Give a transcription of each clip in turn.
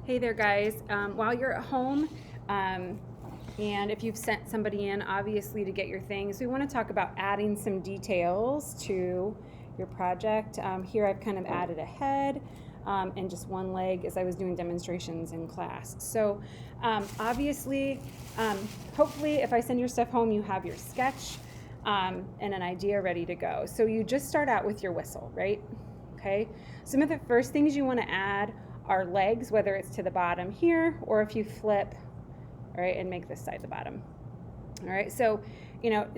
Hey there, guys. While you're at home, and if you've sent somebody in, obviously, to get your things, we want to talk about adding some details to your project. Here I've kind of added a head and just one leg as I was doing demonstrations in class. So obviously, hopefully if I send your stuff home, you have your sketch and an idea ready to go. So you just start out with your whistle, right? Okay. Some of the first things you want to add are legs, whether it's to the bottom here or if you flip, all right, and make this side the bottom. All right, so,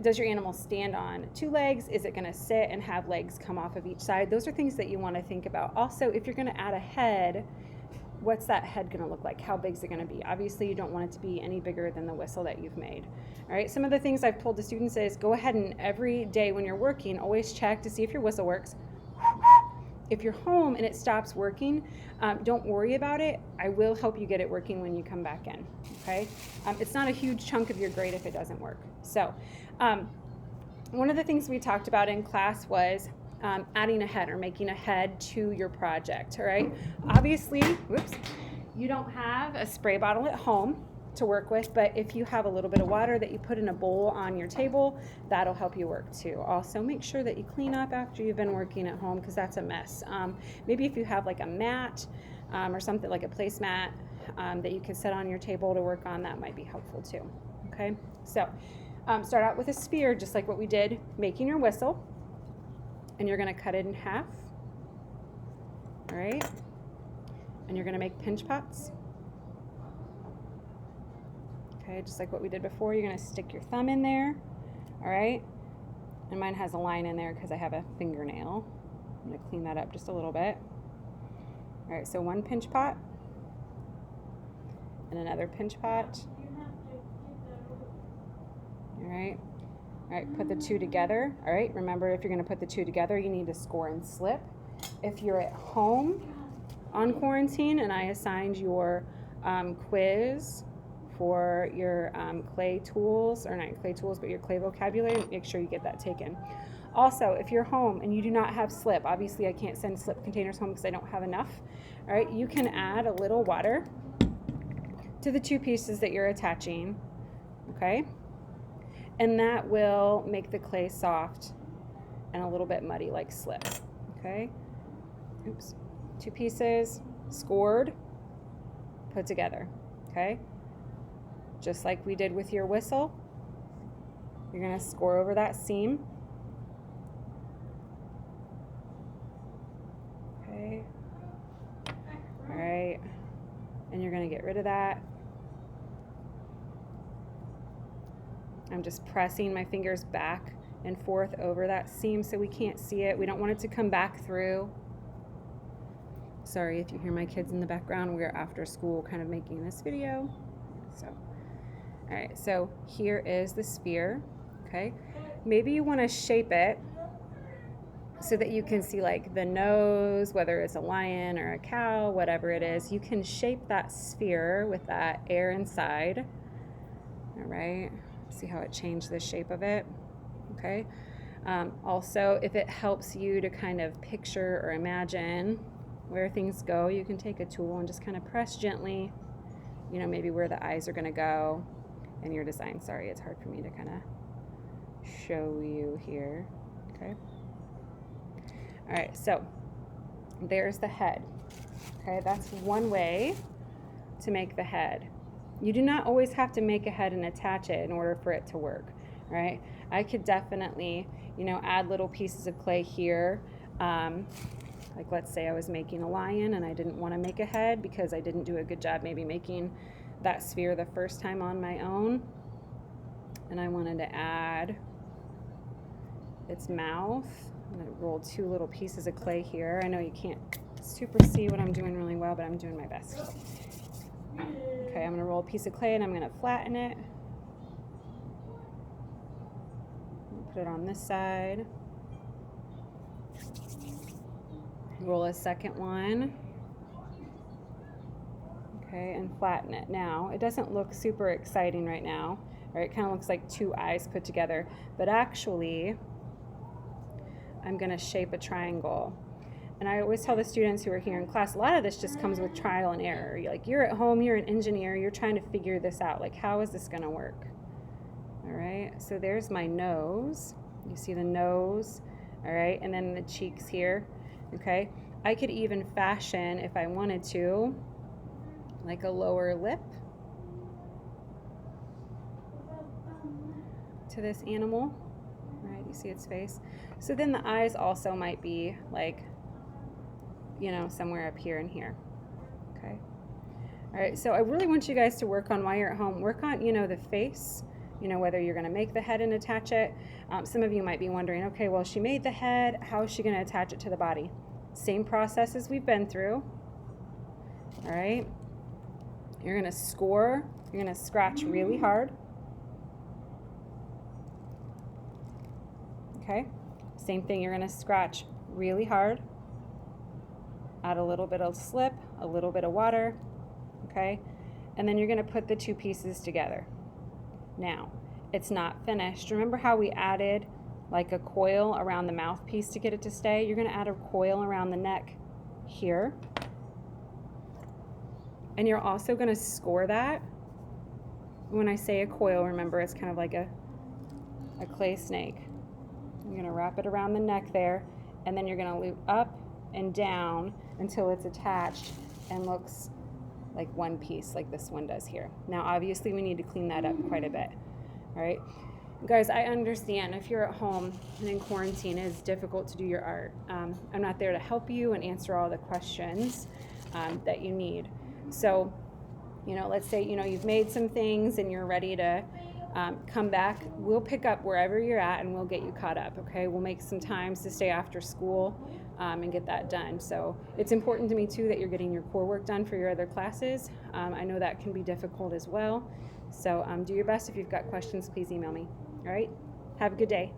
does your animal stand on two legs? Is it going to sit and have legs come off of each side? Those are things that you want to think about. Also, if you're going to add a head, what's that head going to look like? How big is it going to be? Obviously, you don't want it to be any bigger than the whistle that you've made. All right, some of the things I've told the students is go ahead and every day when you're working, always check to see if your whistle works. If you're home and it stops working, don't worry about it. I will help you get it working when you come back in, okay? It's not a huge chunk of your grade if it doesn't work. So one of the things we talked about in class was adding a head or making a head to your project, all right? Obviously, you don't have a spray bottle at home to work with, but if you have a little bit of water that you put in a bowl on your table, that'll help you work too. Also, make sure that you clean up after you've been working at home because that's a mess. Maybe if you have like a mat or something like a placemat that you can set on your table to work on, that might be helpful too. Okay, so start out with a sphere just like what we did making your whistle, and you're going to cut it in half. All right, and you're going to make pinch pots. Okay, just like what we did before, you're going to stick your thumb in there, all right? And mine has a line in there because I have a fingernail. I'm going to clean that up just a little bit. All right, so one pinch pot and another pinch pot. All right, put the two together. All right, remember if you're going to put the two together, you need to score and slip. If you're at home on quarantine and I assigned your quiz for your clay tools, or not clay tools, but your clay vocabulary, make sure you get that taken. Also, if you're home and you do not have slip, obviously I can't send slip containers home because I don't have enough, all right, you can add a little water to the two pieces that you're attaching, okay? And that will make the clay soft and a little bit muddy like slip, okay? Oops. Two pieces, scored, put together, okay? Just like we did with your whistle, you're going to score over that seam. Okay. All right. And you're going to get rid of that. I'm just pressing my fingers back and forth over that seam so we can't see it. We don't want it to come back through. Sorry if you hear my kids in the background. We're after school kind of making this video. So. All right, so here is the sphere, okay? Maybe you want to shape it so that you can see like the nose, whether it's a lion or a cow, whatever it is. You can shape that sphere with that air inside, all right? See how it changed the shape of it, okay? Also, if it helps you to kind of picture or imagine where things go, you can take a tool and just kind of press gently, maybe where the eyes are gonna go. In your design. Sorry, it's hard for me to kind of show you here. Okay. All right, so there's the head. Okay, that's one way to make the head. You do not always have to make a head and attach it in order for it to work, right? I could definitely, add little pieces of clay here. Like let's say I was making a lion and I didn't want to make a head because I didn't do a good job maybe making that sphere the first time on my own, and I wanted to add its mouth. I'm going to roll two little pieces of clay here. I know you can't super see what I'm doing really well, but I'm doing my best. Okay, I'm going to roll a piece of clay and I'm going to flatten it. Put it on this side. Roll a second one. Okay, and flatten it. Now, it doesn't look super exciting right now, or it kind of looks like two eyes put together, but actually, I'm going to shape a triangle. And I always tell the students who are here in class, a lot of this just comes with trial and error. You're at home, you're an engineer, you're trying to figure this out. Like, how is this going to work? All right, so there's my nose. You see the nose, all right, and then the cheeks here, okay? I could even fashion, if I wanted to, like a lower lip to this animal, right? You see its face. So then the eyes also might be like, somewhere up here and here, okay? All right, so I really want you guys to work on, while you're at home, work on, the face, whether you're gonna make the head and attach it. Some of you might be wondering, okay, well, she made the head, how is she gonna attach it to the body? Same process as we've been through, all right? You're gonna score, you're gonna scratch really hard. Okay, same thing, you're gonna scratch really hard, add a little bit of slip, a little bit of water, okay? And then you're gonna put the two pieces together. Now, it's not finished. Remember how we added like a coil around the mouthpiece to get it to stay? You're gonna add a coil around the neck here. And you're also gonna score that. When I say a coil, remember it's kind of like a clay snake. You're gonna wrap it around the neck there, and then you're gonna loop up and down until it's attached and looks like one piece, like this one does here. Now, obviously, we need to clean that up quite a bit, all right? Guys, I understand if you're at home and in quarantine, it is difficult to do your art. I'm not there to help you and answer all the questions that you need. So, let's say, you've made some things and you're ready to come back. We'll pick up wherever you're at and we'll get you caught up, okay? We'll make some times to stay after school and get that done. So it's important to me too that you're getting your core work done for your other classes. I know that can be difficult as well. So do your best. If you've got questions, please email me. All right? Have a good day.